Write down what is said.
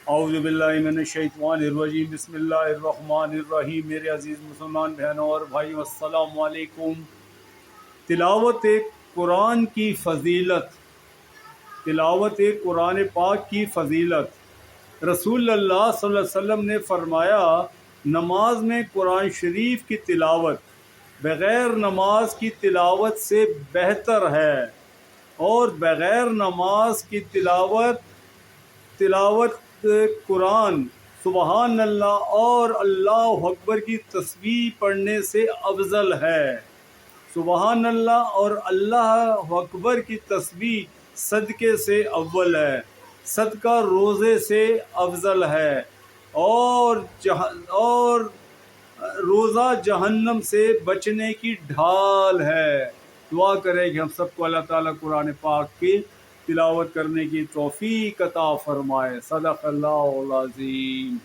اعوذ باللہ من الشیطان الرجیم، بسم اللہ الرحمن الرحیم۔ میرے عزیز مسلمان بہنوں اور بھائیوں، السلام علیکم۔ تلاوت قرآن کی فضیلت، تلاوت قرآن پاک کی فضیلت۔ رسول اللہ صلی اللہ علیہ وسلم نے فرمایا، نماز میں قرآن شریف کی تلاوت بغیر نماز کی تلاوت سے بہتر ہے، اور بغیر نماز کی تلاوت قرآن سبحان اللہ اور اللہ اکبر کی تسبیح پڑھنے سے افضل ہے۔ سبحان اللہ اور اللہ اکبر کی تسبیح صدقے سے اول ہے، صدقہ روزے سے افضل ہے، اور روزہ جہنم سے بچنے کی ڈھال ہے۔ دعا کریں کہ ہم سب کو اللہ تعالیٰ قرآن پاک کی تلاوت کرنے کی توفیق عطا فرمائے۔ صدق اللہ العظیم۔